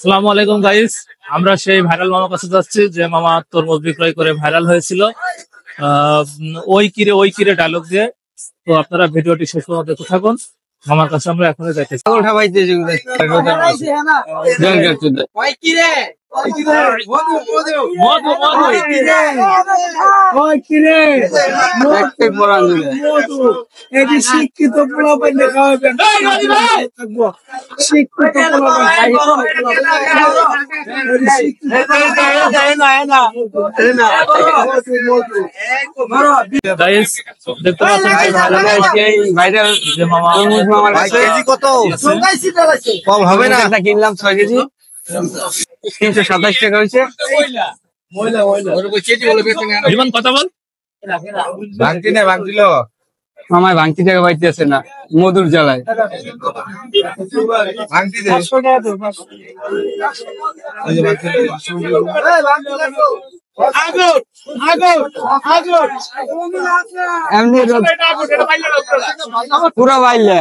আসসালামু আলাইকুম গাইস। আমরা সেই ভাইরাল মামার কাছে যাচ্ছি যে মামা তরমুজ বিক্রয় করে ভাইরাল হয়েছিল ওই কিরে ডায়লগ দিয়ে। তো আপনারা ভিডিওটি শেষ পর্যন্ত দেখতে থাকুন। মামার কাছে আমরা এখনই যাইতেছি। শিক্ষিত গাইস দেখতে পাচ্ছেন যে মামা কত কম হবে না? কিনলাম 6 কেজি 327 টাকা হয়েছে। জীবন কথা বল। ভাঙতি না ভাঙছিল মামায় ভাঙতি টাকা পাইতেছে না মধুর জ্বালায় ভাঙতি দে। এমনি পুরা বাইলে